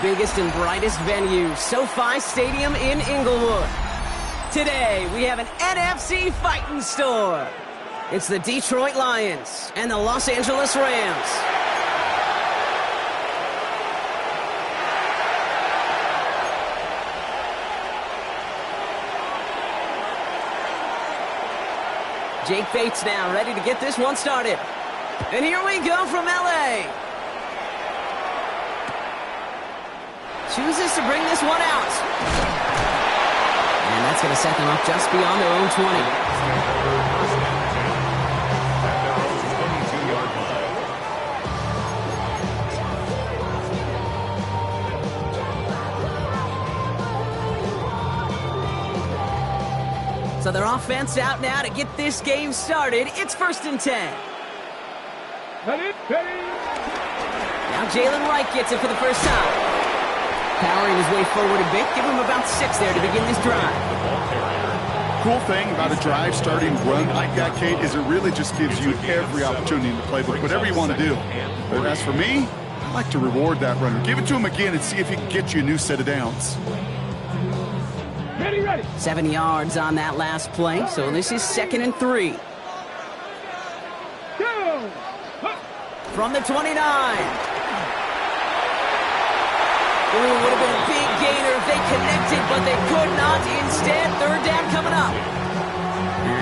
biggest and brightest venue, SoFi Stadium in Inglewood. Today, we have an NFC fighting store. It's the Detroit Lions and the Los Angeles Rams. Jake Bates now ready to get this one started. And here we go from LA. Chooses to bring this one out. And that's going to set them up just beyond their own 20. So their offense out now to get this game started. It's 1st and 10. Now Jalen Wright gets it for the first time. Powering his way forward a bit. Give him about 6 there to begin this drive. Cool thing about a drive starting run like that, Kate, is it really just gives you every opportunity in the playbook, whatever you want to do. But as for me, I like to reward that runner. Give it to him again and see if he can get you a new set of downs. Ready. 7 yards on that last play, so this is 2nd and 3. Go! From the 29. Ooh, would have been a big gainer if they connected, but they could not. Instead, 3rd down coming up.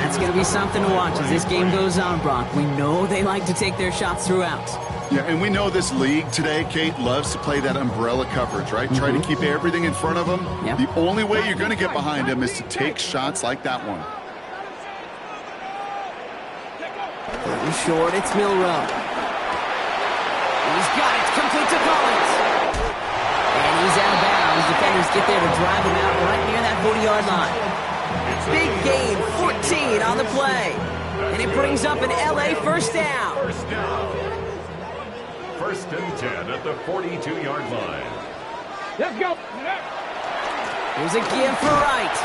That's going to be something to watch as this game goes on, Brock. We know they like to take their shots throughout. Yeah, and we know this league today, Kate, loves to play that umbrella coverage, right? Try to keep everything in front of them. Yep. The only way you're going to get behind them is to take shots like that one. Short, it's Milrow. He's got it, complete to Collins. And he's out of bounds. Defenders get there to drive him out right near that 40-yard line. Big gain, 14 on the play. And it brings up an LA first down. 1st and 10 at the 42-yard line. Let's go. Here's a give for Wright.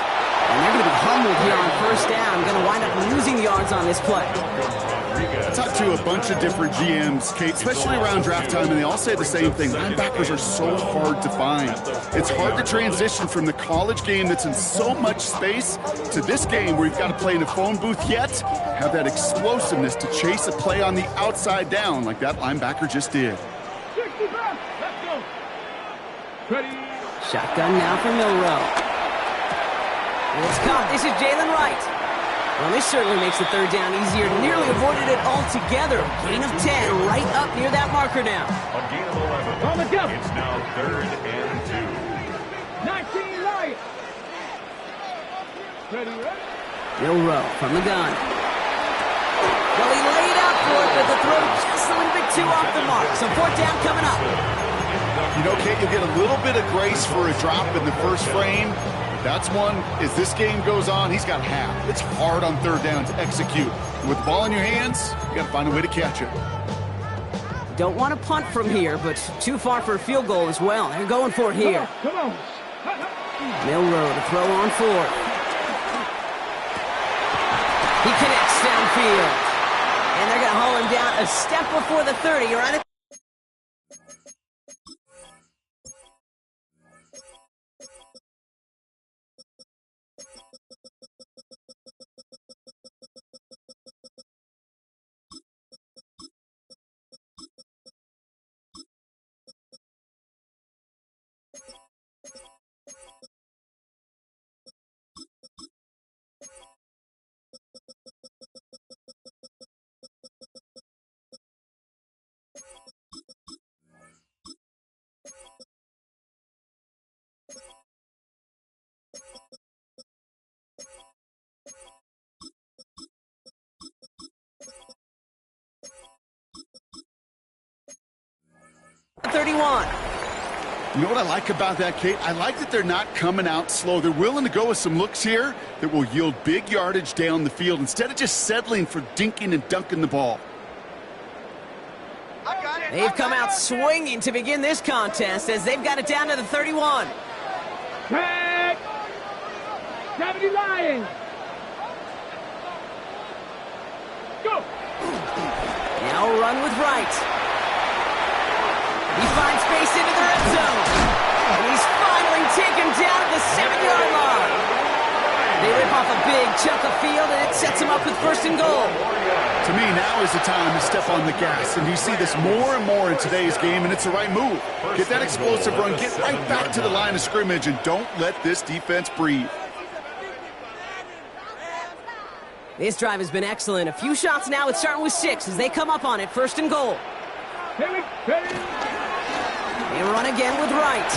And they're going to be humbled here on 1st down. Going to wind up losing yards on this play. I talked to a bunch of different GMs, Kate, especially around draft time, and they all say the same thing. Linebackers are so hard to find. It's hard to transition from the college game that's in so much space to this game where you've got to play in a phone booth yet have that explosiveness to chase a play on the outside down like that linebacker just did. 65. Let's go. Ready. Shotgun now for Milrow. It's caught. This is Jalen Wright. Well, this certainly makes the 3rd down easier. Nearly avoided it altogether. Gain of 10 right up near that marker now. A gain of 11. On the go. It's now 3rd and 19 Lions. Ready. Milrow from the gun. Well, he laid out for it, but the throw just a little bit too off the mark. So 4th down coming up. You know, Kate, you'll get a little bit of grace for a drop in the first frame. That's one, as this game goes on, he's got half. It's hard on 3rd down to execute. With the ball in your hands, you got to find a way to catch it. Don't want to punt from here, but too far for a field goal as well. They're going for it here. Come on. Milrow to throw on 4th. He connects downfield. And they're going to haul him down a step before the 30. You're on it. $31. You know what I like about that, Kate? I like that they're not coming out slow. They're willing to go with some looks here that will yield big yardage down the field instead of just settling for dinking and dunking the ball. They've come out swinging to begin this contest as they've got it down to the 31. Tag. 70 Lions. Go. Now run with Wright. He finds space into the red zone. off a big chunk of field, and it sets him up with first and goal. To me, now is the time to step on the gas, and you see this more and more in today's game, and it's the right move. Get that explosive run, get right back to the line of scrimmage, and don't let this defense breathe. This drive has been excellent. A few shots now. It's starting with 6 as they come up on it. First and goal. They run again with Wright.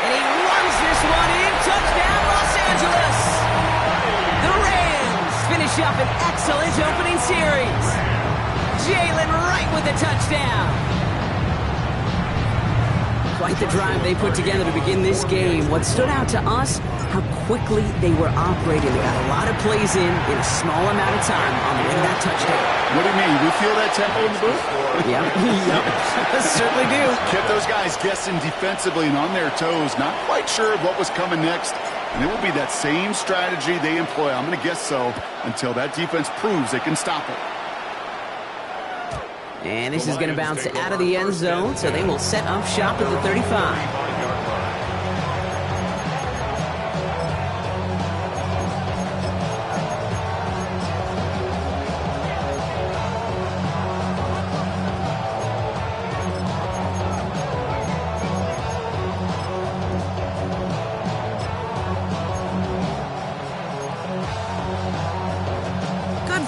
And he runs this one in. Touchdown, Los Angeles. The Rams finish up an excellent opening series. Jalen Wright with a touchdown. Quite the drive they put together to begin this game. What stood out to us, how quickly they were operating. They got a lot of plays in a small amount of time on the way to that touchdown. What do you mean? We feel that tempo in the booth? Yep. Certainly do. Kept those guys guessing defensively and on their toes. Not quite sure of what was coming next. And it will be that same strategy they employ. I'm going to guess so until that defense proves they can stop it. And this is going to bounce out of the end zone, so they will set up shop at the 35.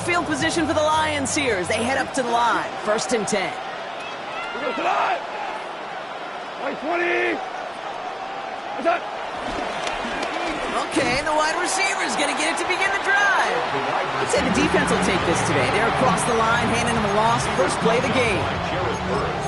Field position for the Lions here as they head up to the line. First and 10. We go to the line. Line 20. What's up? Okay, the wide receiver is going to get it to begin the drive. I'd say the defense will take this today. They're across the line, handing them a loss. First play of the game.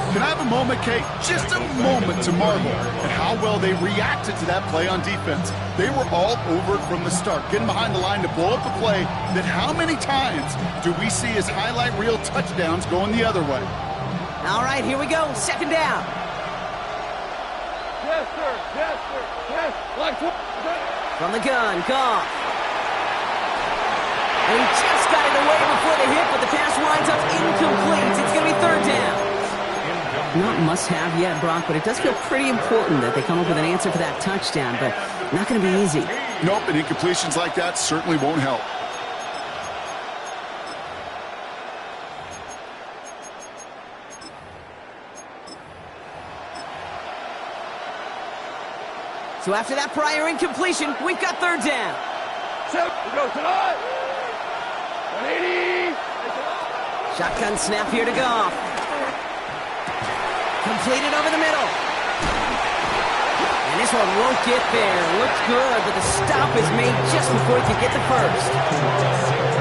Can I have a moment, Kate? Just a moment to marvel at how well they reacted to that play on defense. They were all over it from the start, getting behind the line to blow up a play that how many times do we see as highlight reel touchdowns going the other way? All right, here we go. Second down. Yes, sir. Yes, sir. Yes. Line 20. From the gun, Goff. And he just got it away before the hit, but the pass winds up incomplete. It's going to be third down. Not must-have yet, Brock, but it does feel pretty important that they come up with an answer for that touchdown, but not going to be easy. Nope, and incompletions like that certainly won't help. So after that prior incompletion, we've got third down. So, we go to the line. 180. Shotgun snap here to Goff. Completed over the middle. And this one won't get there. Looked good, but the stop is made just before he could get the first.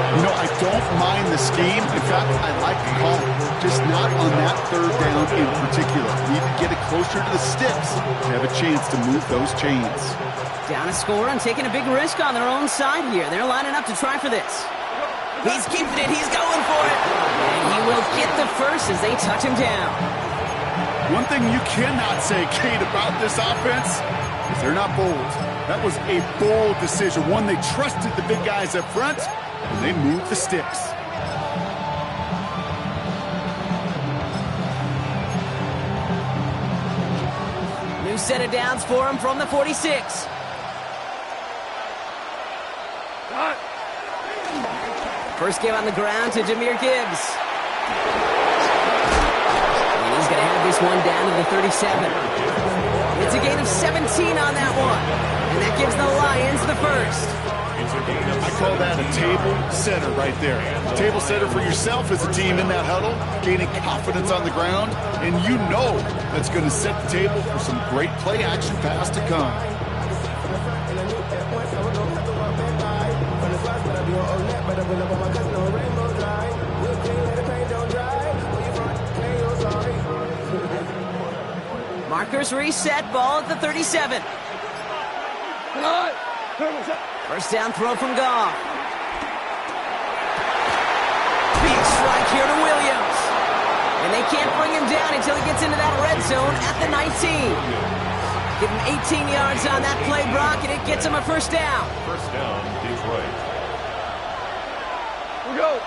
You know, I don't mind the scheme. In fact, I like the call. Just not on that third down in particular. Need to get it closer to the sticks to have a chance to move those chains. Down a score and taking a big risk on their own side here. They're lining up to try for this. He's keeping it. He's going for it. And he will get the first as they touch him down. One thing you cannot say, Kate, about this offense is they're not bold. That was a bold decision. One, they trusted the big guys up front, and they moved the sticks. New set of downs for him from the 46. First give on the ground to Jahmyr Gibbs. And he's going to have this one down to the 37. It's a gain of 17 on that one. And that gives the Lions the first. I call that a table setter right there. Table setter for yourself as a team in that huddle, gaining confidence on the ground, and you know that's going to set the table for some great play action pass to come. Markers reset, ball at the 37. First down throw from Goff. Big strike here to Williams. And they can't bring him down until he gets into that red zone at the 19. Give him 18 yards on that play, Brock, and it gets him a first down. First down, Detroit. We go.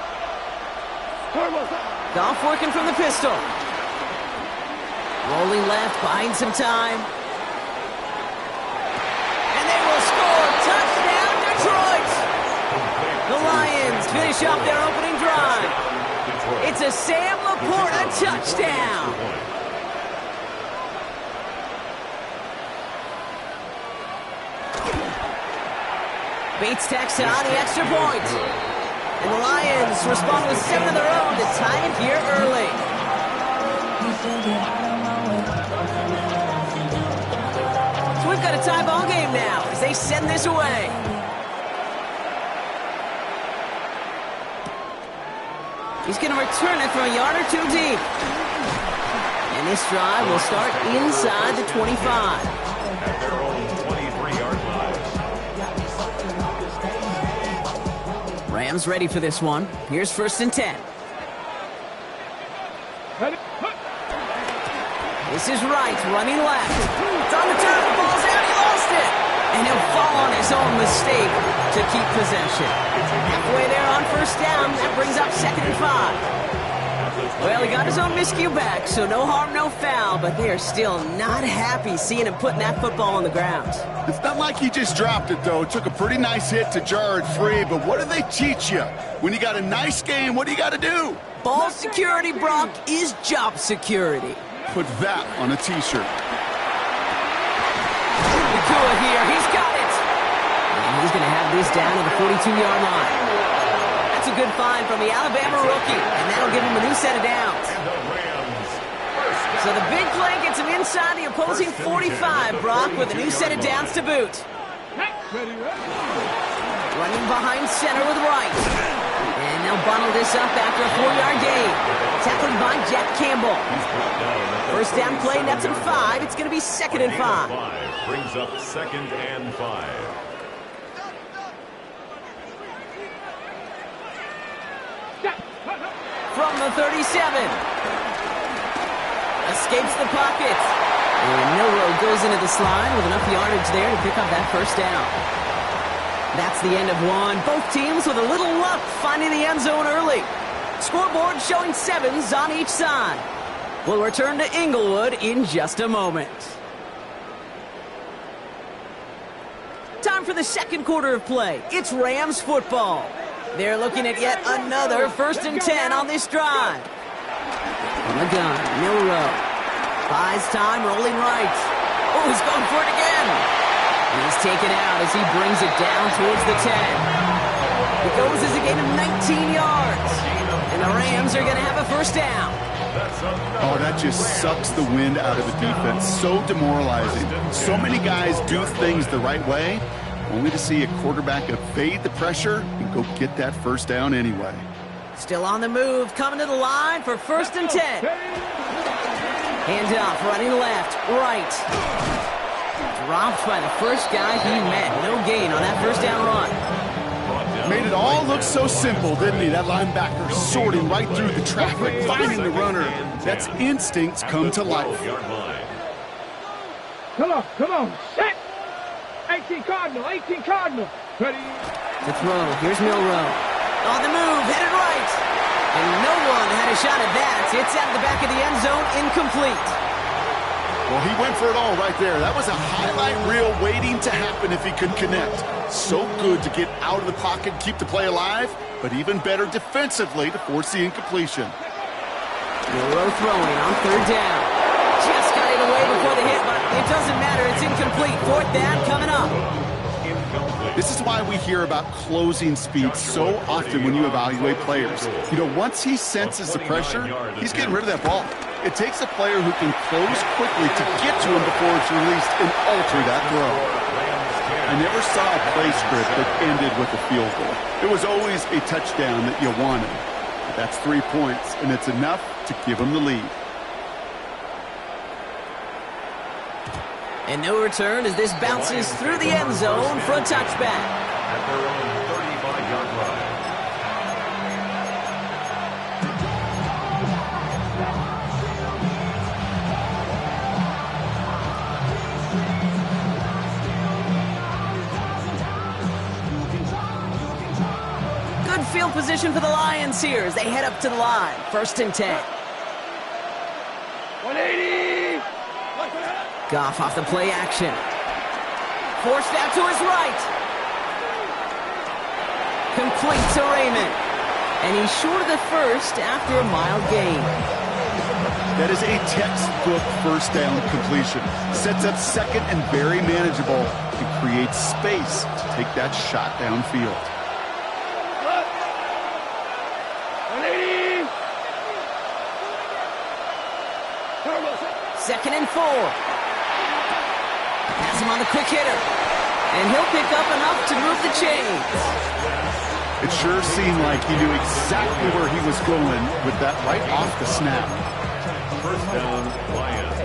Goff working from the pistol. Rolling left, buying some time. And they will score. Touchdown, Detroit! finish off their opening drive. It's a Sam Laporta touchdown. Bates tacks on the extra point. And the Lions respond with 7 of their own to tie it here early. So we've got a tie ball game now as they send this away. He's going to return it from a yard or 2 deep. And this drive will start inside the 25. At their own 23-yard line. Rams ready for this one. Here's 1st and 10. This is Wright running left. It's on the turn. The ball's out. He lost it. And he'll fall on his own mistake to keep possession. Halfway there on 1st down. That brings up 2nd and 5. Well, he got his own miscue back, so no harm, no foul. But they are still not happy seeing him putting that football on the ground. It's not like he just dropped it, though. It took a pretty nice hit to jar it free. But what do they teach you? When you got a nice game, what do you got to do? Ball security, Brock, is job security. Put that on a T-shirt. Nakua here. He's got it. And he's going to have this down to the 42-yard line. That's a good find from the Alabama rookie. And that'll give him a new set of downs. So the big play gets him inside the opposing 45, Brock, with a new set of downs to boot. Running behind center with Wright. And they'll bundle this up after a 4-yard gain. Tackled by Jack Campbell. 1st down play, nets him 5. It's going to be 2nd and 5. Brings up 2nd and 5. From the 37. Escapes the pocket. And Milroe goes into the slide with enough yardage there to pick up that 1st down. That's the end of one. Both teams with a little luck finding the end zone early. Scoreboard showing 7s on each side. We'll return to Inglewood in just a moment. Time for the 2nd quarter of play. It's Rams football. They're looking at yet another 1st and 10 on this drive. On the gun, Milroe. Buys time, rolling right. Oh, he's going for it again. He's taken out as he brings it down towards the 10. It goes as a gain of 19 yards. And the Rams are going to have a 1st down. Oh, that just sucks the wind out of the defense. So demoralizing. So many guys do things the right way, only to see a quarterback evade the pressure and go get that 1st down anyway. Still on the move, coming to the line for 1st and 10. Hand off, running left, right. Dropped by the first guy he met. No gain on that 1st down run. Made it all look so simple, didn't he? That linebacker sorting right through the traffic, finding the runner. That's instincts come to life. Come on, set. 18 Cardinal. Ready. To throw, here's Milroe. On the move, headed right. And no one had a shot at that. It's out of the back of the end zone, incomplete. Well, he went for it all right there. That was a highlight reel waiting to happen if he could connect. So good to get out of the pocket, keep the play alive, but even better defensively to force the incompletion. Milroe throwing on 3rd down. Just got it away before the hit, but it doesn't matter. It's incomplete. 4th down coming up. This is why we hear about closing speed so often when you evaluate players. You know, once he senses the pressure, he's getting rid of that ball. It takes a player who can close quickly to get to him before it's released and alter that throw. I never saw a play script that ended with a field goal. It was always a touchdown that you wanted. But that's 3 points, and it's enough to give him the lead. And no return as this bounces through the end zone for a touchback. At their own 35-yard line. Good field position for the Lions here as they head up to the line. 1st and 10. 180. Goff off the play action. Forced out to his right. Complete to Raymond. And he's short of the first after a mild gain. That is a textbook first down completion. Sets up second and very manageable and creates space to take that shot downfield. 180. Second and 4. Has him on the quick hitter. And he'll pick up enough to move the chains. It sure seemed like he knew exactly where he was going with that right off the snap. First down, Lions.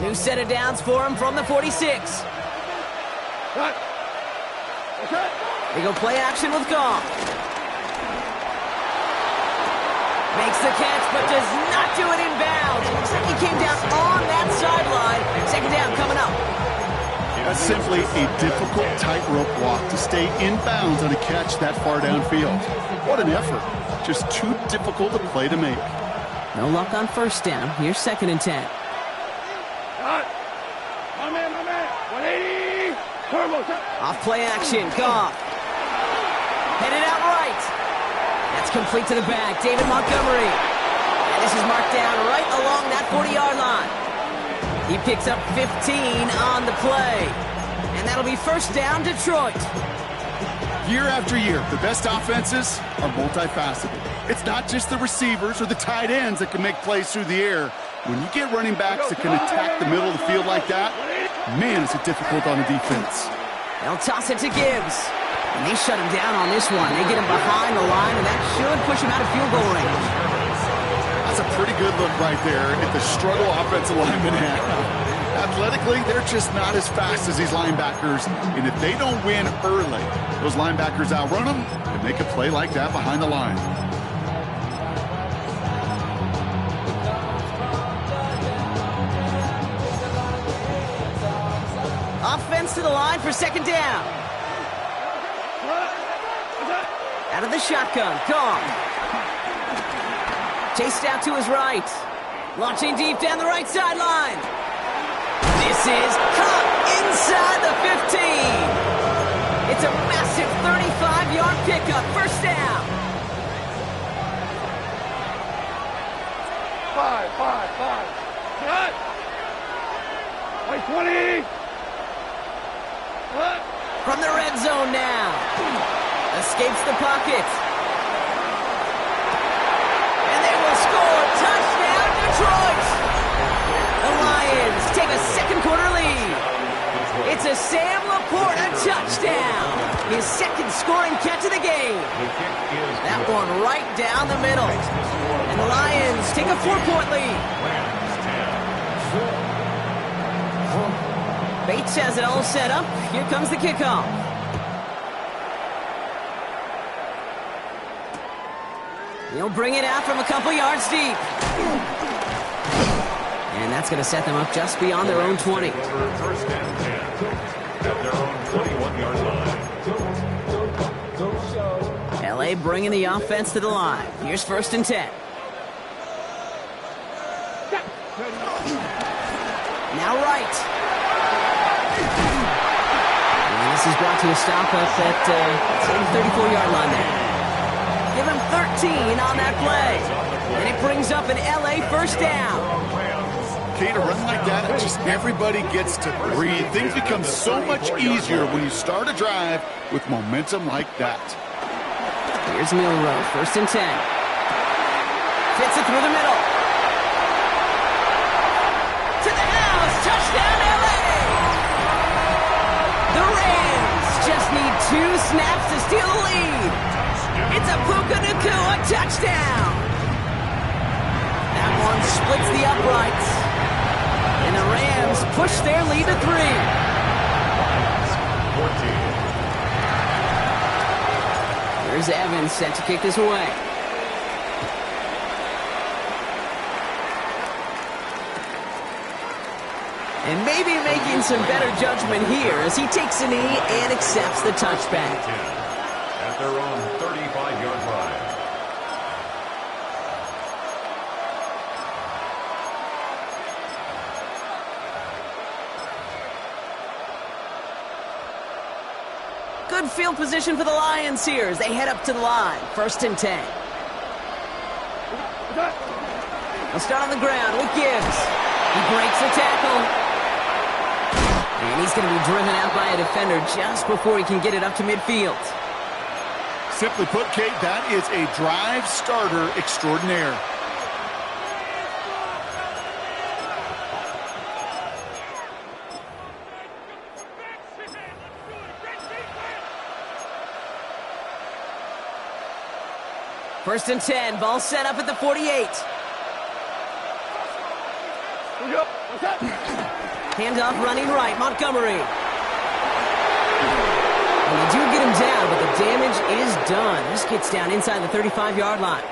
New set of downs for him from the 46. They go play action with Goff. Makes the catch, but does not do it in bounds. Looks like he came down on that sideline. Second down coming up. That's simply a difficult tightrope walk to stay in bounds on a catch that far downfield. What an effort. Just too difficult a play to make. No luck on first down. Here's second and 10. My man. 180. Turbo. Off play action. Goff. Headed out right. That's complete to the back. David Montgomery. And this is marked down right along that 40-yard line. He picks up 15 on the play. And that'll be first down, Detroit. Year after year, the best offenses are multifaceted. It's not just the receivers or the tight ends that can make plays through the air. When you get running backs that can attack the middle of the field like that, man, is it difficult on the defense. They'll toss it to Gibbs. And they shut him down on this one. They get him behind the line, and that should push him out of field goal range. That's a pretty good look right there at the struggle offensive linemen have. Athletically, they're just not as fast as these linebackers. And if they don't win early, those linebackers outrun them and make a play like that behind the line. Offense to the line for second down. Out of the shotgun, Goff. Chased out to his right. Launching deep down the right sideline. This is caught inside the 15. It's a massive 35-yard pickup. First down. 5. 20. From the red zone now. Escapes the pocket. And they will score. Touchdown, Detroit. The Lions take a second quarter lead. It's a Sam Laporta touchdown. His second scoring catch of the game. That one right down the middle. And the Lions take a 4-point lead. Bates has it all set up. Here comes the kickoff. He'll bring it out from a couple yards deep. And that's going to set them up just beyond their own 20. First and 10 at their own 21-yard line. LA bringing the offense to the line. Here's first and 10. Now right. And this is brought to a stop up at the 34-yard line there. Give him 13 on that play. And it brings up an LA first down. Okay, to run like that, just everybody gets to breathe. Things become so much easier when you start a drive with momentum like that. Here's Milrow, first and 10. Fits it through the middle. To the house, touchdown LA! The Rams just need 2 snaps to steal the lead. It's a Puka Nacua touchdown. That one splits the uprights. And the Rams push their lead to 3. 14. Here's Evans set to kick this away. And maybe making some better judgment here as he takes a knee and accepts the touchback. At their own 35-yard line. Good field position for the Lions here as they head up to the line. 1st and 10. They'll start on the ground with Gibbs. He breaks the tackle. And he's going to be driven out by a defender just before he can get it up to midfield. Simply put, Kate, that is a drive starter extraordinaire. First and 10, ball set up at the 48. Handoff running right, Montgomery. And they do get him down, but the damage is done. This gets down inside the 35-yard line.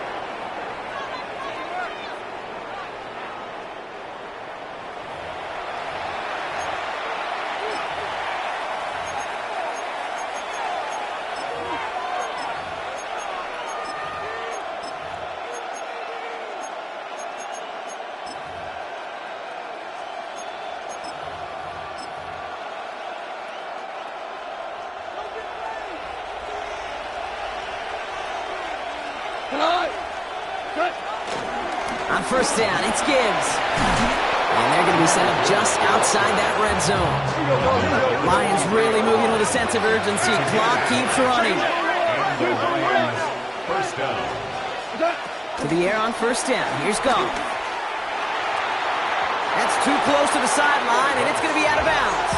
On first down, it's Gibbs. And they're going to be set up just outside that red zone. Lions really moving with a sense of urgency. Clock keeps running. And the Lions, first down. To the air on first down. Here's Goff. That's too close to the sideline, and it's going to be out of bounds.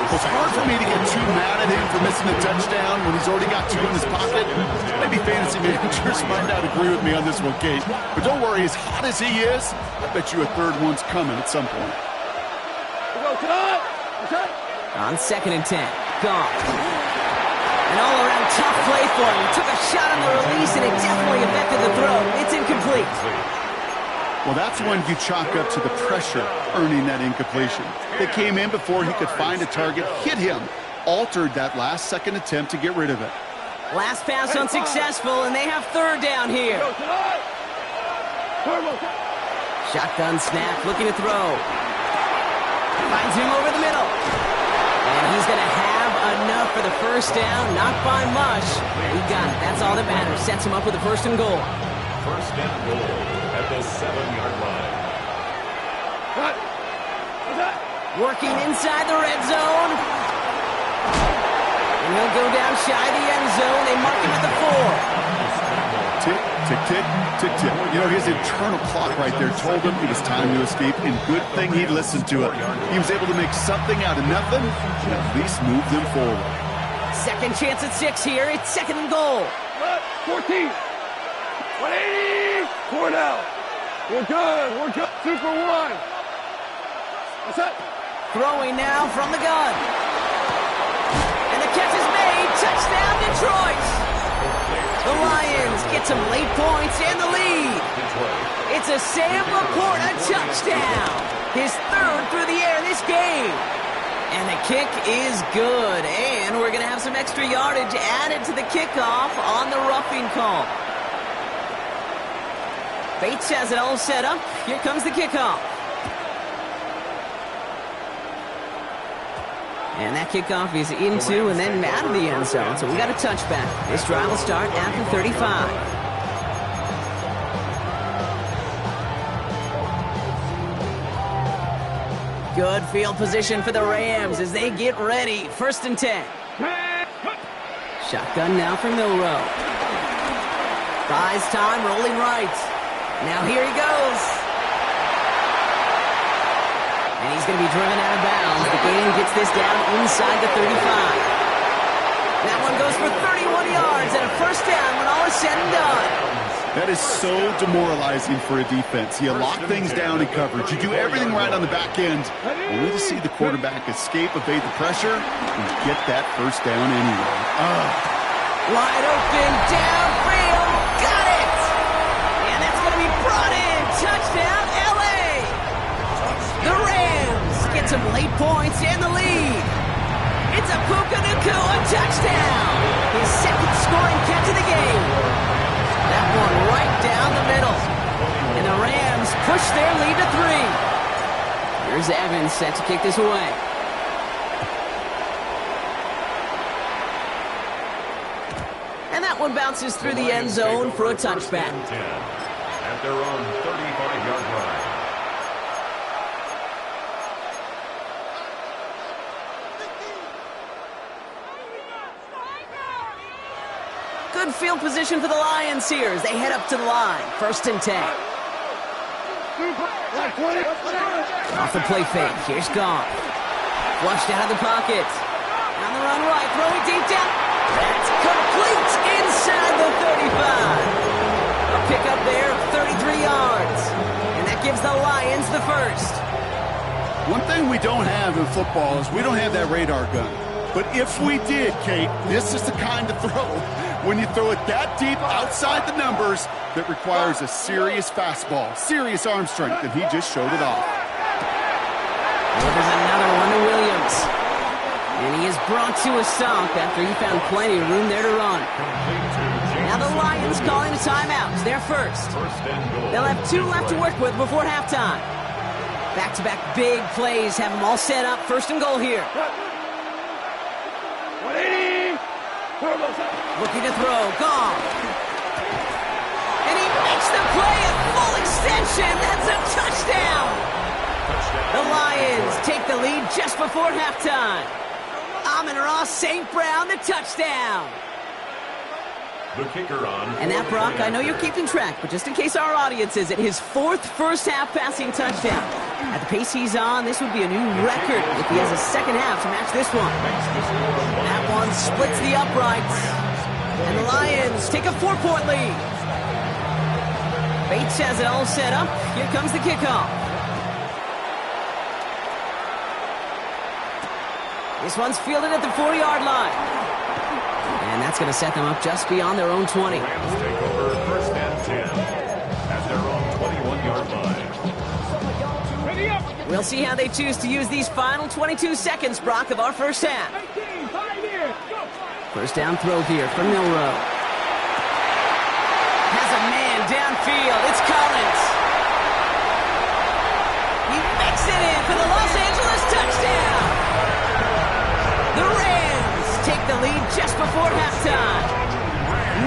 It's hard for me to get too mad at him for missing a touchdown when he's already got 2 in his pocket. Maybe fantasy managers might not agree with me on this one, Kate. But don't worry, as hot as he is, I bet you a third one's coming at some point. On 2nd and 10, Goff. An all-around tough play for him. He took a shot on the release, and it definitely affected the throw. It's incomplete. Well, that's when you chalk up to the pressure earning that incompletion. They came in before he could find a target, hit him, altered that last-second attempt to get rid of it. Last pass unsuccessful, and they have 3rd down here. Shotgun snap, looking to throw. Finds him over the middle. And he's going to have enough for the 1st down, not by much. He got it. That's all that matters. Sets him up with a 1st and goal. 1st and goal at the 7-yard line. Working inside the red zone. And he'll go down shy of the end zone. They mark him at the 4. Tick, tick, tick, tick, tick. You know, his internal clock right there told him it was time to escape, and good thing he listened to it. He was able to make something out of nothing and at least move them forward. 2nd chance at 6 here. It's 2nd and goal. 14. 180. 4 down. We're good. We're good. Super 1. What's that? Throwing now from the gun. And the catch is made. Touchdown, Detroit. The Lions get some late points and the lead. It's a Sam Laporta touchdown. His 3rd through the air this game. And the kick is good. And we're going to have some extra yardage added to the kickoff on the roughing call. Bates has it all set up. Here comes the kickoff. And that kickoff is into and then out of the end zone. So we got a touchback. This drive will start after 35. Good field position for the Rams as they get ready. 1st and 10. Shotgun now for Milrow. Buys time, rolling right. Now here he goes. And he's going to be driven out of bounds. The game gets this down inside the 35. That one goes for 31 yards and a 1st down when all is said and done. That is so demoralizing for a defense. You lock things down in coverage. You do everything right on the back end, only to see the quarterback escape, evade the pressure, and get that 1st down anyway. Wide open, downfield, got it! And that's going to be brought in. Touchdown, L.A. The Rams get some late points and the lead. It's a Puka Nacua touchdown. His 2nd scoring catch of the game. That one right down the middle. And the Rams push their lead to 3. Here's Evans set to kick this away. And that one bounces through the end zone for a touchback. At their own 35-yard line. Good field position for the Lions here as they head up to the line. 1st and 10. Off the play fake. Here's Goff. Flushed out of the pocket. On the run right. Throwing deep down. That's complete inside the 35. A pickup there of 33 yards. And that gives the Lions the first. One thing we don't have in football is we don't have that radar gun. But if we did, Kate, this is the kind of throw when you throw it that deep outside the numbers that requires a serious fastball, serious arm strength, and he just showed it off. Well, there's another one to Williams. And he is brought to a stop after he found plenty of room there to run. Now the Lions calling a timeout. They're first. They'll have 2 left to work with before halftime. Back-to-back big plays have them all set up. 1st and goal here. 180. Looking to throw. Gone. And he makes the play at full extension. That's a touchdown. The Lions take the lead just before halftime. Amon-Ra St. Brown, the touchdown. The kicker on. And that, Brock, I know you're keeping track, but just in case our audience isn't, his 4th first-half passing touchdown. At the pace he's on, this would be a new record if he has a second half to match this one. That one splits the uprights. And the Lions take a 4-point lead. Bates has it all set up. Here comes the kickoff. This one's fielded at the 40-yard line. And that's going to set them up just beyond their own 20. Rams take over 1st and 10 at their own 21-yard line. We'll see how they choose to use these final 22 seconds, Brock, of our first half. 1st down throw here from Milroe. Has a man downfield. It's Collins. He makes it in for the Los Angeles touchdown. The Rams take the lead just before halftime.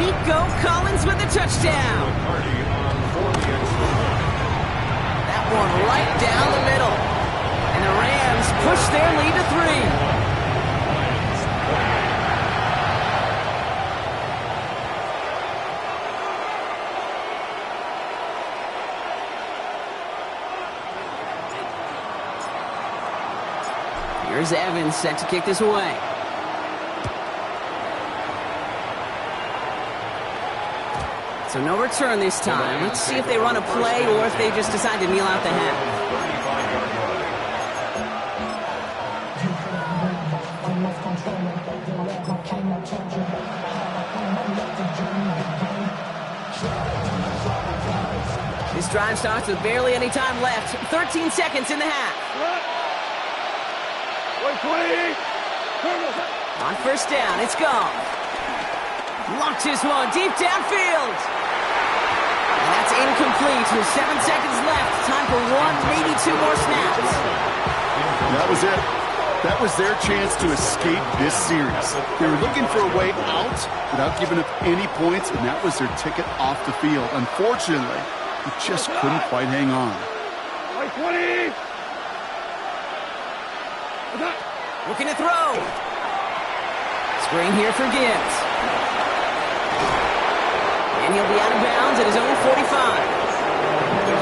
Nico Collins with the touchdown. That one right down the middle. And the Rams push their lead to 3. Here's Evans set to kick this away. So no return this time. Let's see if they run a play or if they just decide to kneel out the half. This drive starts with barely any time left. 13 seconds in the half. On 1st down, it's gone. Launches one deep downfield. And that's incomplete with 7 seconds left. Time for 1, maybe 2 more snaps. That was it. That was their chance to escape this series. They were looking for a way out without giving up any points, and that was their ticket off the field. Unfortunately, they just couldn't quite hang on. 20. Looking to throw. Screen here for Gibbs. And he'll be out of bounds at his own 45.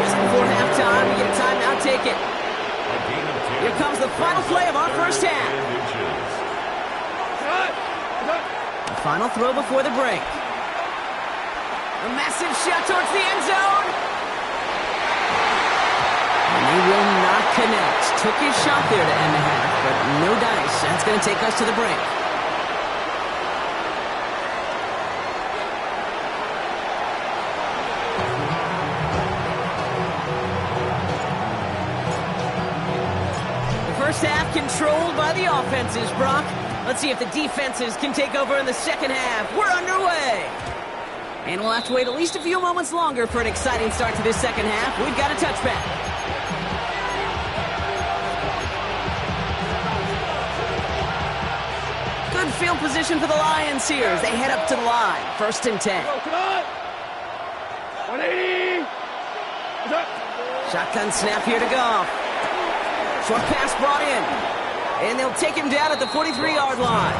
Just before halftime, we get a timeout, take it. Here comes the final play of our first half. The final throw before the break. A massive shot towards the end zone. And they will not connect. Took his shot there to end the half, but no dice. That's going to take us to the break. First half controlled by the offenses, Brock. Let's see if the defenses can take over in the second half. We're underway. And we'll have to wait at least a few moments longer for an exciting start to this second half. We've got a touchback. Good Good field position for the Lions here as they head up to the line. 1st and 10. 180. Shotgun snap here to Goff. Short pass brought in. And they'll take him down at the 43-yard line.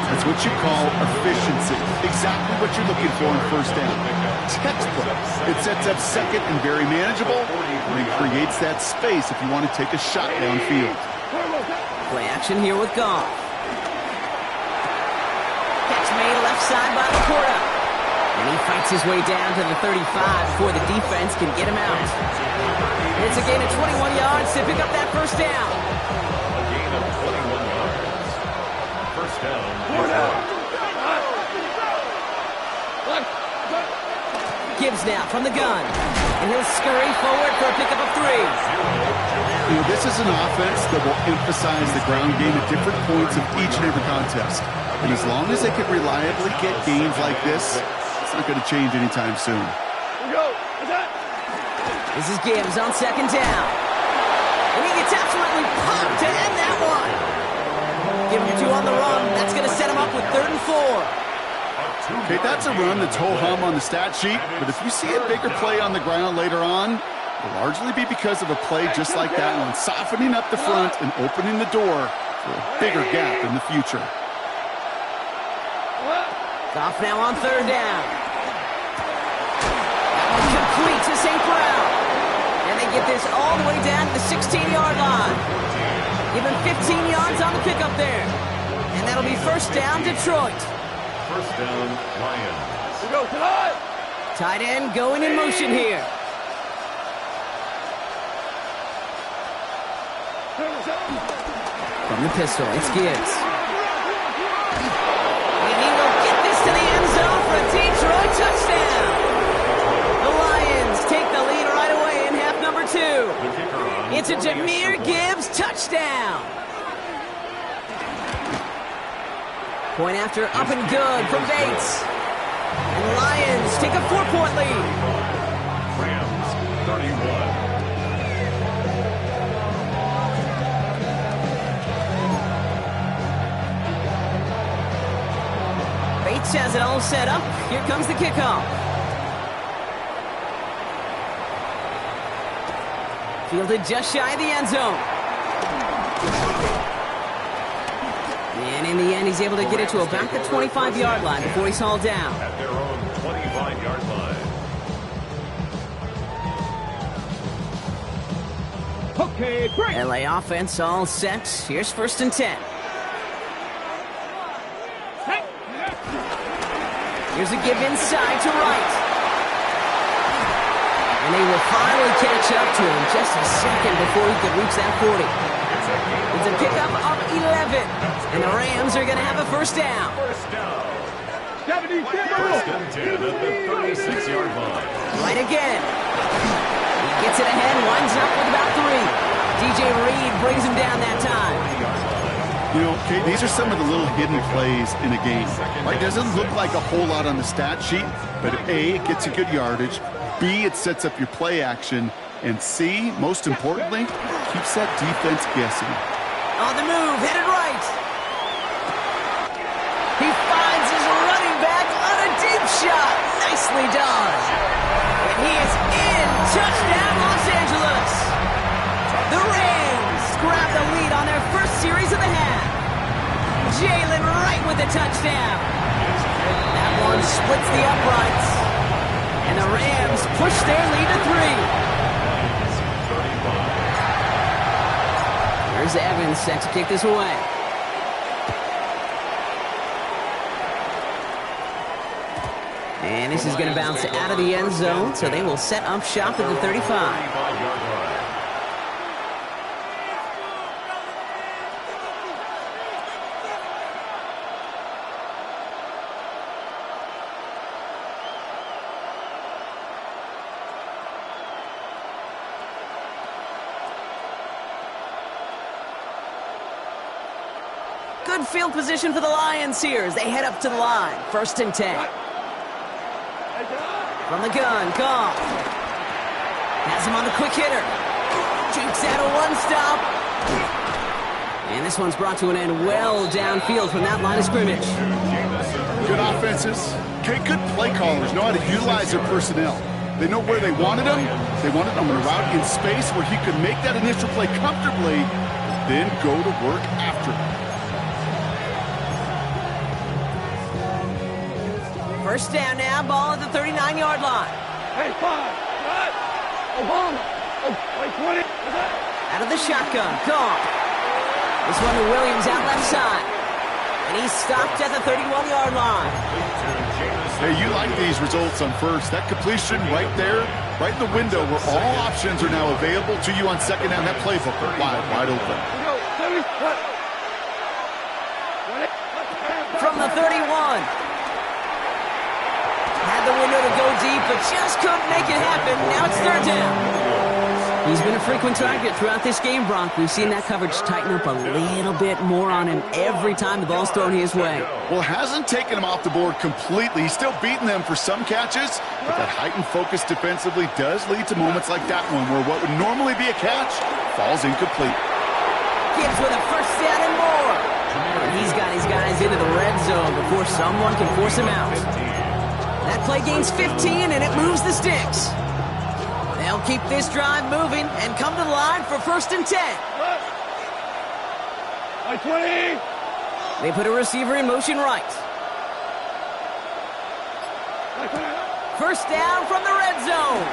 That's what you call efficiency. Exactly what you're looking for in 1st down. Textbook. It sets up 2nd and very manageable, and it creates that space if you want to take a shot downfield. Play action here with Goff. Catch made left side by Laporta. And he fights his way down to the 35 before the defense can get him out. It's a gain of 21 yards to pick up that 1st down. A gain of 21 yards. 1st down. Gibbs now from the gun. And he'll scurry forward for a pickup of 3. You know, this is an offense that will emphasize the ground game at different points of each and every contest. And as long as they can reliably get gains like this, it's not going to change anytime soon. This is Gibbs on 2nd down. And he gets absolutely pumped to end that one. Give him 2 on the run. That's going to set him up with 3rd and 4. Okay, that's a run that's ho-hum on the stat sheet, but if you see a bigger play on the ground later on, it'll largely be because of a play just like that one, softening up the front and opening the door for a bigger gap in the future. Goff now on 3rd down. Complete to St. Brown. And they get this all the way down to the 16-yard line. Give him 15 yards on the pickup there. And that'll be 1st down, Detroit. 1st down, Lions. Tight end going in motion here. From the pistol, it's Gibbs. And he will get this to the end zone for a Detroit touchdown. The Lions take the lead right away in half number 2. It's a Jahmyr Gibbs touchdown. Point after up and good from Bates. And the Lions take a 4-point lead. Rams, 31. Bates has it all set up. Here comes the kickoff. Fielded just shy of the end zone. And in the end, he's able to get it to about the 25-yard line before he's hauled down. At their own 25-yard line. Okay, break. LA offense all set. Here's 1st and 10. Here's a give inside to right. And they will finally catch up to him just a second before he could reach that 40. It's a pickup of 11. And the Rams are going to have a 1st down. 1st down. 1st and 10 at the 36-yard line. Right again. He gets it ahead, winds up with about 3. DJ Reed brings him down that time. You know, Kate, these are some of the little hidden plays in a game. Right? Doesn't look like a whole lot on the stat sheet, but A, it gets you good yardage. B, it sets up your play action. And C, most importantly, keeps that defense guessing. On the move, headed right. He finds his running back on a deep shot. Nicely done. And he is in. Touchdown, Los Angeles. The Rams grab the lead on their 1st series of the half. Jalen Wright with the touchdown. That one splits the uprights. And the Rams push their lead to 3. There's Evans set to kick this away. And this is going to bounce out of the end zone, so they will set up shop at the 35. Good field position for the Lions here as they head up to the line. 1st and 10. From the gun, Goff. Has him on the quick hitter. Jukes out a 1-stop. And this one's brought to an end well downfield from that line of scrimmage. Good offenses. Okay, good play callers know how to utilize their personnel. They know where they wanted him. They wanted him on a route in space where he could make that initial play comfortably, then go to work after it. First down now, ball at the 39-yard line. Hey, 5, cut. Obama. Oh, 20. Out of the shotgun, gone. This one to Williams out left side. And he's stopped at the 31-yard line. Hey, you like these results on first. That completion right there, right in the window where all options are now available to you on second down. That playbook wide open. From the 31. Had the window to go deep, but just couldn't make it happen. Now it's third down. He's been a frequent target throughout this game, Bronk. We've seen that coverage tighten up a little bit more on him every time the ball's thrown his way. Well, hasn't taken him off the board completely. He's still beating them for some catches, but that heightened focus defensively does lead to moments like that one where what would normally be a catch falls incomplete. Gibbs with a first down and more. And he's got his guys into the red zone before someone can force him out. That play gains 15, and it moves the sticks. They'll keep this drive moving and come to the line for first and 10. 20. They put a receiver in motion right. First down from the red zone.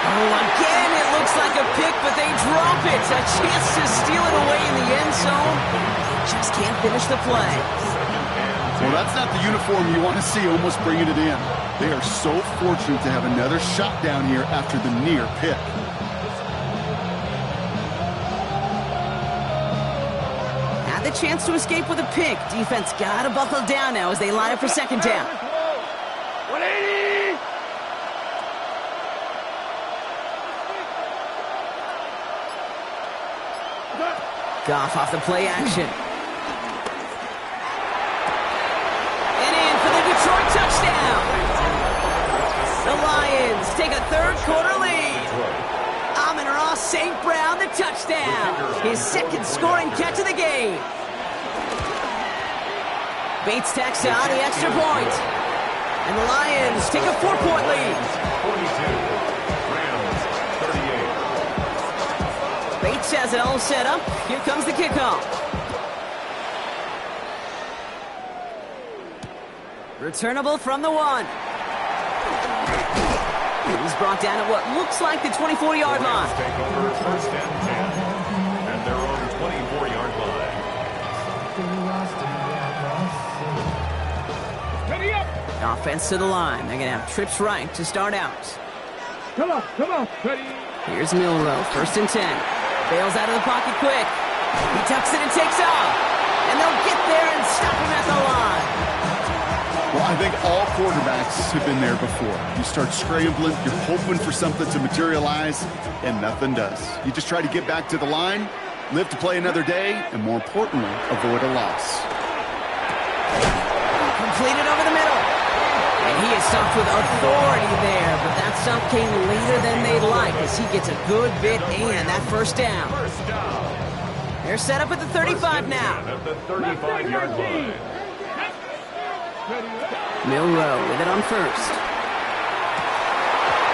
Oh, again, it looks like a pick, but they drop it. A chance to steal it away in the end zone. Just can't finish the play. Well, that's not the uniform you want to see almost bringing it in. They are so fortunate to have another shot down here after the near pick. Had the chance to escape with a pick. Defense got to buckle down now as they line up for second down. 180. Goff off the play action. And in for the Detroit touchdown. The Lions take a third-quarter lead. Amon-Ra St. Brown, the touchdown. His second scoring catch of the game. Bates tacks on the extra point. And the Lions take a 4-point lead. 42. Rams, 38. Bates has it all set up. Here comes the kickoff. Returnable from the 1. He's brought down at what looks like the 24-yard line. Take over first and 10 at their own 24-yard line. Ready up. Offense to the line. They're going to have trips right to start out. Come on. Ready. Here's Milrow, first and 10. Bails out of the pocket quick. He tucks it and takes off. And they'll get there and stop him at the line. Well, I think all quarterbacks have been there before. You start scrambling, you're hoping for something to materialize, and nothing does. You just try to get back to the line, live to play another day, and more importantly, avoid a loss. Completed over the middle. And he is stopped with authority there, but that stop came later than they'd like as he gets a good bit and that first down. They're set up at the 35 now. At the 35-yard line. Milrow with it on first.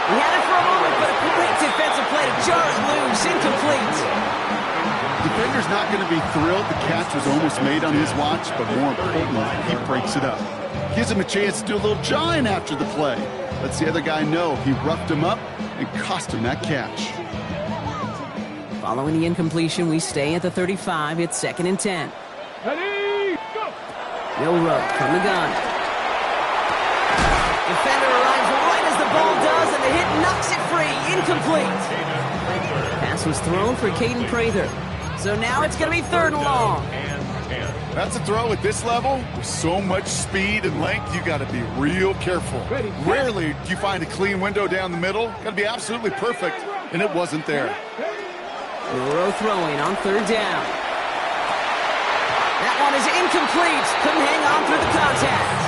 He had it for a moment, but a great defensive play to jar it loose, incomplete. Defender's not going to be thrilled the catch was almost made on his watch, but more importantly, he breaks it up. Gives him a chance to do a little jawing after the play. Lets the other guy know he roughed him up and cost him that catch. Following the incompletion, we stay at the 35. It's second and 10. Ready. Go. Milrow from the gun. Defender arrives right as the ball does, and the hit knocks it free. Incomplete. Pass was thrown for Caden Prather. So now it's going to be third and long. That's a throw at this level. With so much speed and length, you got to be real careful. Rarely do you find a clean window down the middle. Got to be absolutely perfect, and it wasn't there. Milrow throwing on third down. That one is incomplete. Couldn't hang on through the contact.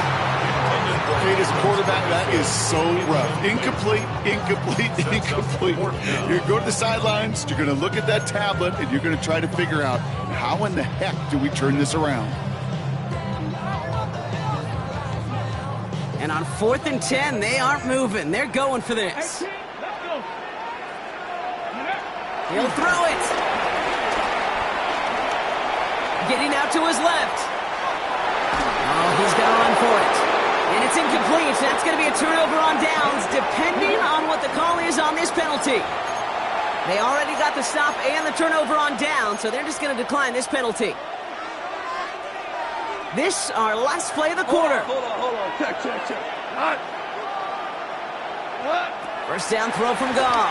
Kate, as quarterback, that is so rough. Incomplete, incomplete, incomplete. You're going to go to the sidelines, you're going to look at that tablet, and you're going to try to figure out how in the heck do we turn this around. And on 4th and 10, they aren't moving. They're going for this. He'll throw it. Getting out to his left. Oh, he's going to run for it. And it's incomplete. That's going to be a turnover on downs, depending on what the call is on this penalty. They already got the stop and the turnover on down, so they're just going to decline this penalty. This, our last play of the quarter. Hold on. Check. All right. First down throw from Goff.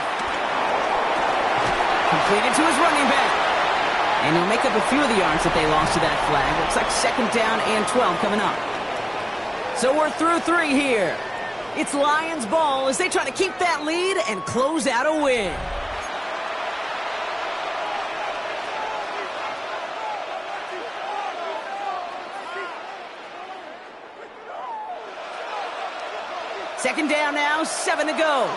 Completed to his running back. And he'll make up a few of the yards that they lost to that flag. Looks like 2nd down and 12 coming up. So we're through 3 here. It's Lions ball as they try to keep that lead and close out a win. Second down now, 7 to go.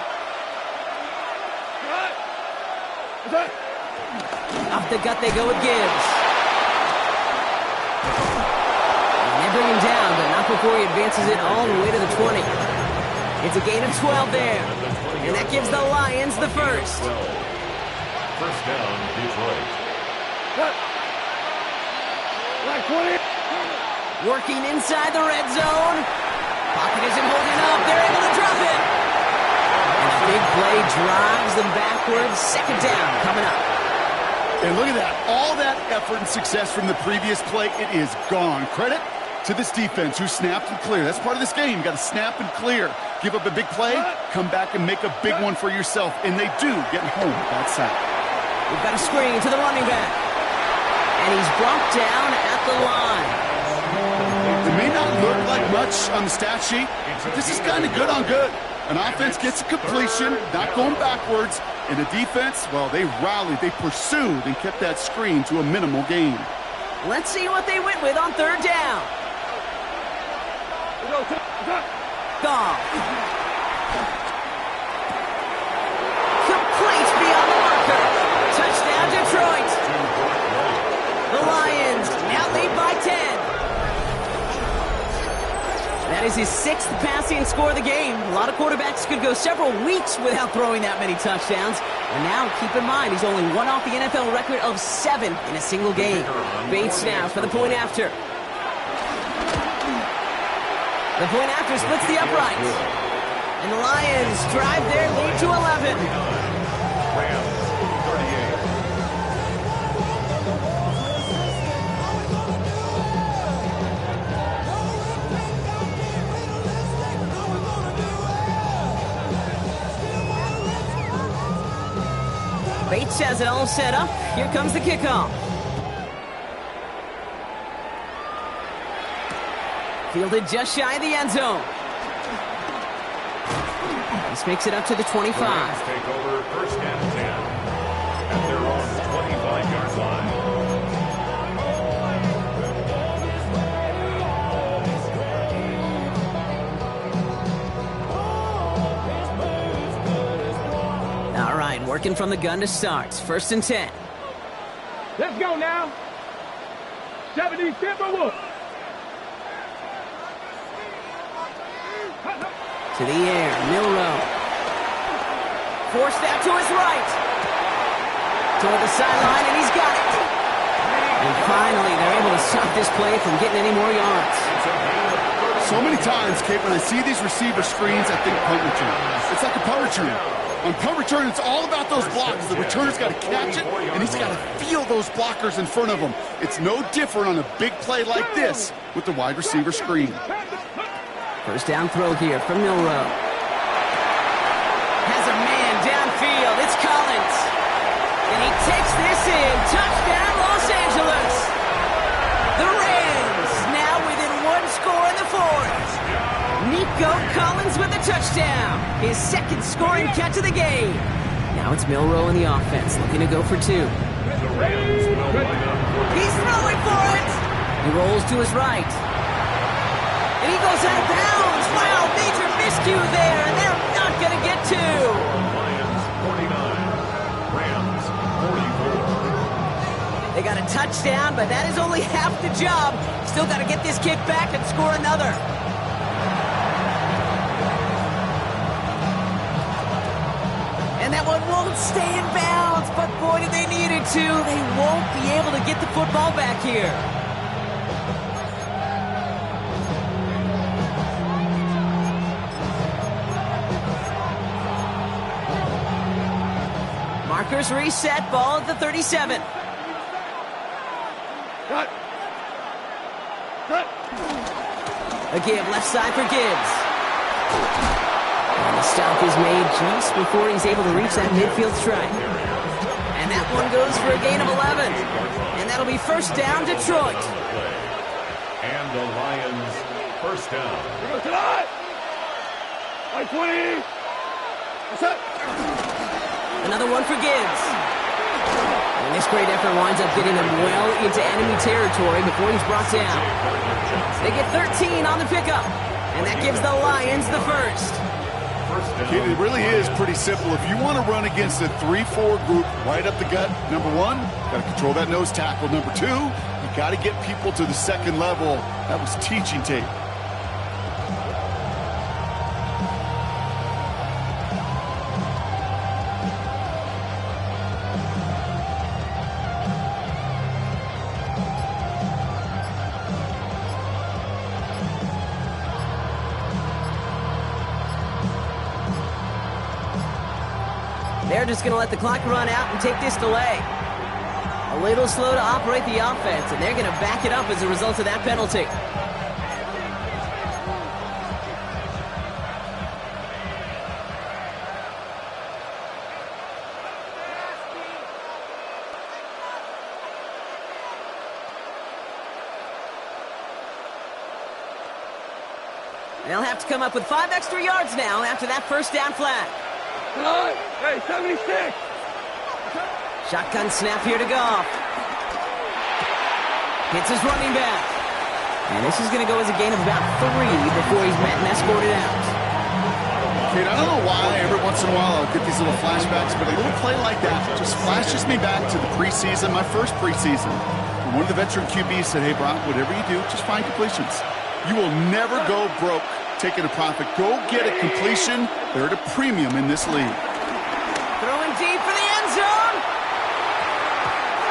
Off the gut they go with Gibbs. And they bring him down, but not before he advances it all the way to the 20. It's a gain of 12 there. And that gives the Lions the first. First down, Detroit. Working inside the red zone. Pocket isn't holding up. They're able to drop it. And a big play drives them backwards. Second down coming up. And look at that. All that effort and success from the previous play, it is gone. Credit to this defense who snapped and cleared. That's part of this game. You got to snap and clear. Give up a big play, come back and make a big one for yourself. And they do get home that side. We've got a screen to the running back. And he's brought down at the line. It may not look like much on the stat sheet, but this is kind of good on good. An offense gets a completion, not going backwards. And the defense, well, they rallied, they pursued, and kept that screen to a minimal gain. Let's see what they went with on 3rd down. Goff. Complete beyond the marker. Touchdown, Detroit. The Lions now lead by 10. That is his 6th passing score of the game. A lot of quarterbacks could go several weeks without throwing that many touchdowns. And now, keep in mind, he's only one off the NFL record of 7 in a single game. Bates now for the point after. The point after splits the uprights. And the Lions drive their lead to 11. Rams, 38. Bates has it all set up. Here comes the kickoff. Fielded just shy of the end zone. This makes it up to the 25. The Rams take over 1st and 10 at their own 25-yard line. All right, working from the gun to start. 1st and 10. Let's go now. 70 Timberwolves. To the air, Milroe. Forced out to his right. Toward the sideline, and he's got it. And finally, they're able to stop this play from getting any more yards. So many times, Kate, when I see these receiver screens, I think punt return. It's like a punt return. On punt return, it's all about those blocks. The returner's got to catch it, and he's got to feel those blockers in front of him. It's no different on a big play like this with the wide receiver screen. First down throw here from Milroe. Has a man downfield. It's Collins. And he takes this in. Touchdown, Los Angeles. The Rams now within 1 score in the 4th. Nico Collins with a touchdown. His 2nd scoring catch of the game. Now it's Milroe in the offense, looking to go for 2. The Rams will line up. He's throwing for it. He rolls to his right. And he goes out of bounds. Wow, major rescue there, and they're not going to get to. Lions 49, Rams 44. They got a touchdown, but that is only half the job. Still got to get this kick back and score another. And that one won't stay in bounds, but boy, did they need it to. They won't be able to get the football back here. Markers reset, ball at the 37. Cut. Cut. A give, left side for Gibbs. And the stop is made just before he's able to reach that midfield strike. And that one goes for a gain of 11. And that'll be first down, Detroit. And the Lions first down. Here goes tonight. Right 20. What's up? Another one for Gibbs. And this great effort winds up getting him well into enemy territory before he's brought down. They get 13 on the pickup. And that gives the Lions the first. Kid, it really is pretty simple. If you want to run against a 3-4 group right up the gut, number one, got to control that nose tackle. Number two, you got to get people to the second level. That was teaching tape. They're just going to let the clock run out and take this delay. A little slow to operate the offense, and they're going to back it up as a result of that penalty. They'll have to come up with 5 extra yards now after that first down flag. Hey, 76. Shotgun snap here to Goff. Hits his running back. And this is going to go as a gain of about 3 before he's met and escorted out. Kid, I don't know why every once in a while I'll get these little flashbacks, but a little play like that just flashes me back to the preseason, my first preseason. One of the veteran QBs said, hey, Brock, whatever you do, just find completions. You will never go broke taking a profit. Go get a completion. They're at a premium in this league. Throwing deep for the end zone.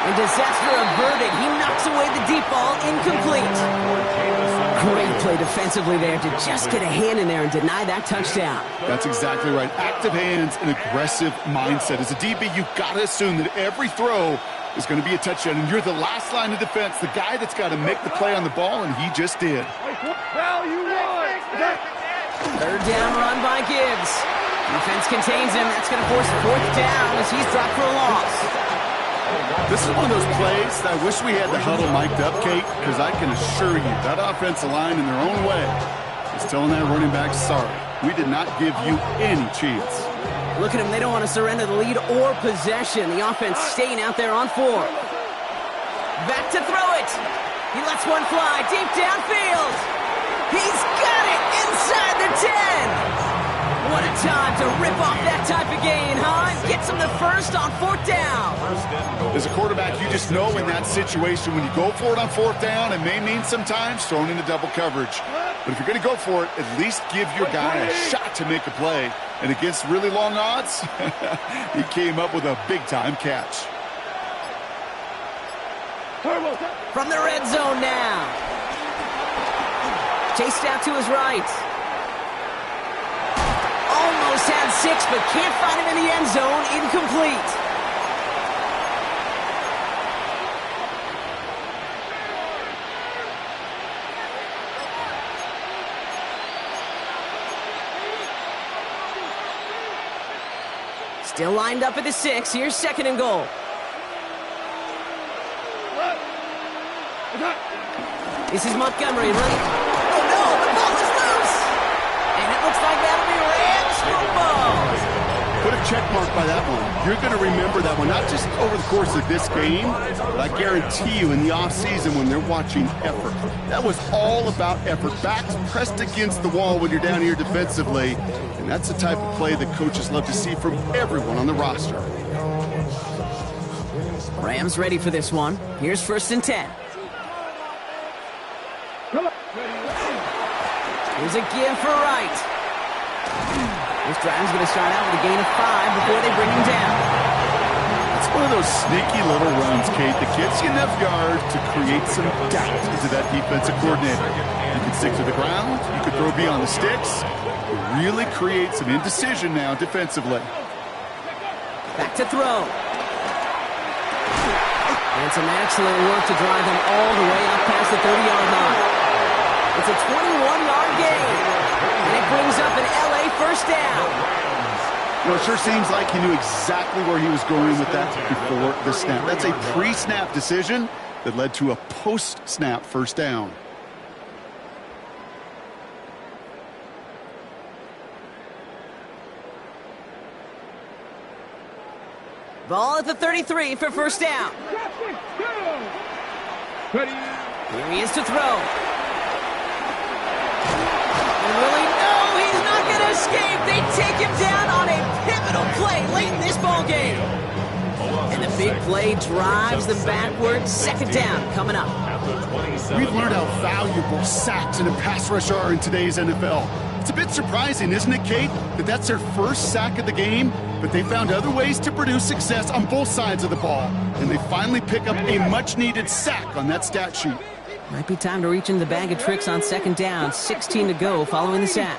And disaster averted. He knocks away the deep ball, incomplete. Great play defensively there to just get a hand in there and deny that touchdown. That's exactly right. Active hands and aggressive mindset. As a DB, you've got to assume that every throw is going to be a touchdown, and you're the last line of defense, the guy that's got to make the play on the ball, and he just did. Third down run by Gibbs. Defense contains him. That's going to force fourth down as he's dropped for a loss. This is one of those plays that I wish we had the huddle mic'd up, Kate, because I can assure you that offensive line in their own way is telling that running back, sorry, we did not give you any chance. Look at them. They don't want to surrender the lead or possession. The offense staying out there on 4. Back to throw it. He lets one fly deep downfield. He's got it inside the 10. What a time to rip off that type of gain, huh? And gets him the first on 4th down. As a quarterback, you just know in that situation when you go for it on 4th down, it may mean sometimes thrown into double coverage. But if you're going to go for it, at least give your guy a shot to make a play. And against really long odds, he came up with a big-time catch. From the red zone now. Chased out to his right. Almost had 6, but can't find him in the end zone. Incomplete. Still lined up at the 6. Here's 2nd and goal. This is Montgomery running. Oh no, the ball is loose! And it looks like that'll be Rams football. Put a check mark by that one. You're going to remember that one, not just over the course of this game, but I guarantee you in the offseason when they're watching effort. That was all about effort. Backs pressed against the wall when you're down here defensively, and that's the type of play that coaches love to see from everyone on the roster. Rams ready for this one. Here's 1st and 10. Here's a give for Wright. This drive's going to start out with a gain of 5 before they bring him down. It's one of those sneaky little runs, Kate, that gets you enough yards to create some doubt into that defensive coordinator. You can stick to the ground. You can throw beyond the sticks. You really create some indecision now defensively. Back to throw. And some excellent work to drive them all the way up past the 30-yard line. It's a 21-yard gain. And it brings up an LA first down. You know, it sure seems like he knew exactly where he was going with that before the snap. That's a pre-snap decision that led to a post-snap first down. Ball at the 33 for first down. Here he is to throw. And really, no, he's not going to escape. They take him down on a pivotal play late in this ball game. And the big play drives them backwards. 2nd down coming up. We've learned how valuable sacks and a pass rush are in today's NFL. It's a bit surprising, isn't it, Kate, that that's their first sack of the game, but they found other ways to produce success on both sides of the ball, and they finally pick up a much-needed sack on that stat sheet. Might be time to reach in the bag of tricks on 2nd down. 16 to go following the sack.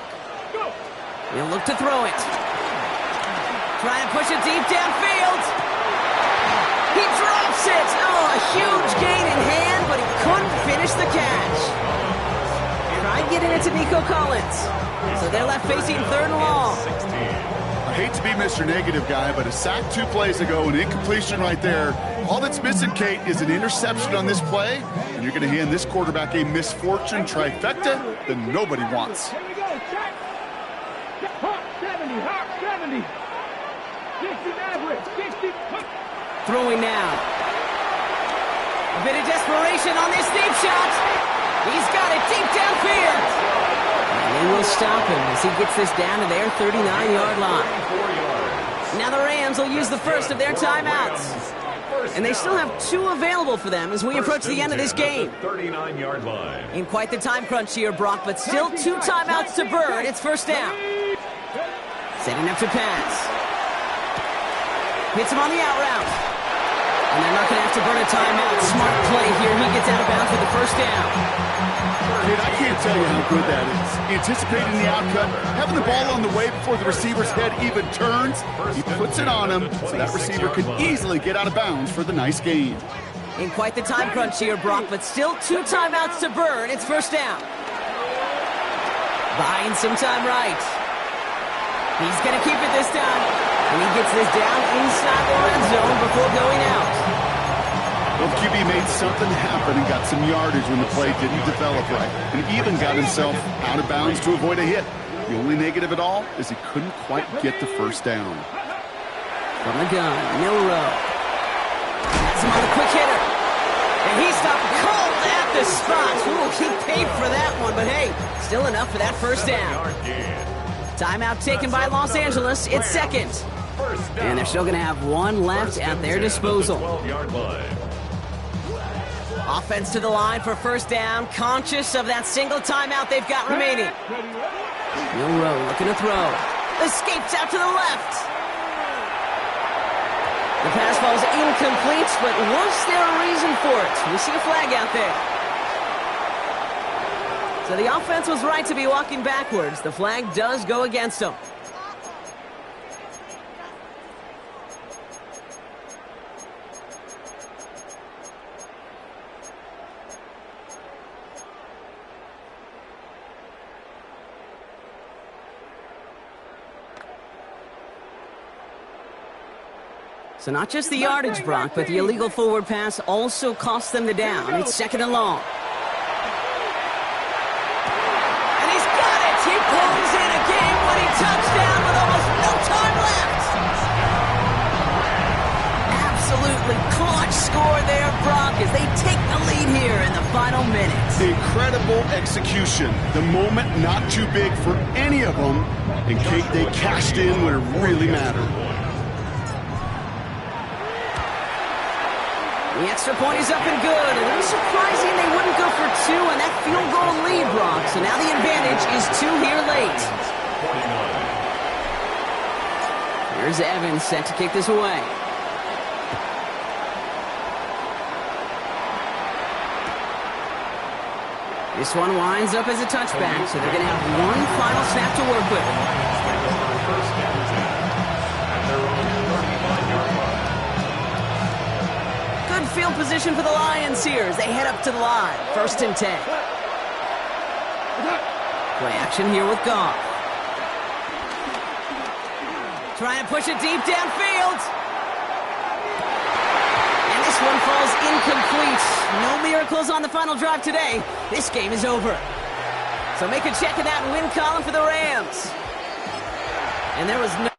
He'll look to throw it. Trying to push it deep downfield. He drops it. Oh, a huge gain in hand, but he couldn't finish the catch. Tried getting it to Nico Collins. So they're left facing 3rd and long. I hate to be Mr. Negative guy, but a sack 2 plays ago, an incompletion right there. All that's missing, Kate, is an interception on this play, and you're going to hand this quarterback a misfortune trifecta that nobody wants. 70, 60 average, 60. Throwing now. A bit of desperation on this deep shot. He's got it deep downfield. And they will stop him as he gets this down to their 39-yard line. Now the Rams will use the first of their timeouts. And they still have 2 available for them as we approach the end of this game. 39-yard line. In quite the time crunch here, Brock, but still 2 timeouts to burn. It's first down. Setting up to pass. Hits him on the out route. And they're not going to have to burn a timeout. Smart play here. He gets out of bounds for the first down. Kid, I can't tell you how good that is. Anticipating the outcut, having the ball on the way before the receiver's head even turns. He puts it on him so that receiver can easily get out of bounds for the nice gain. In quite the time crunch here, Brock, but still 2 timeouts to burn. It's first down. Buying some time right. He's going to keep it this time. And he gets this down inside the red zone before going out. Well, QB made something happen and got some yardage when the play didn't develop right, and even got himself out of bounds to avoid a hit. The only negative at all is he couldn't quite get the first down. From the gun, Milrow. Has him on the quick hitter. And he stopped cold at the spot. Ooh, he paid for that one, but hey, still enough for that first down. Timeout taken by Los Angeles. It's 2nd. And they're still going to have 1 left at their disposal. Offense to the line for first down, conscious of that single timeout they've got remaining. Milrow looking to throw. Escapes out to the left. The pass falls incomplete, but was there a reason for it? We see a flag out there. So the offense was right to be walking backwards. The flag does go against them. So not just the yardage, Brock, but the illegal forward pass also cost them the down. It's 2nd and long. And he's got it! He pulls in a game-winning touchdown with almost no time left! absolutely clutch score there, Brock, as they take the lead here in the final minutes. Incredible execution. The moment not too big for any of them, and Kate, they cashed in when it really mattered. The extra point is up and good. A little surprising they wouldn't go for two on that field goal lead, Brock. So now the advantage is two here late. Here's Evans set to kick this away. This one winds up as a touchback, so they're going to have one final snap to work with. Good field position for the Lions here as they head up to the line. 1st and 10. Play action here with Goff. Trying to push it deep downfield. And this one falls incomplete. No miracles on the final drive today. This game is over. So make a check in that win column for the Rams. And there was no...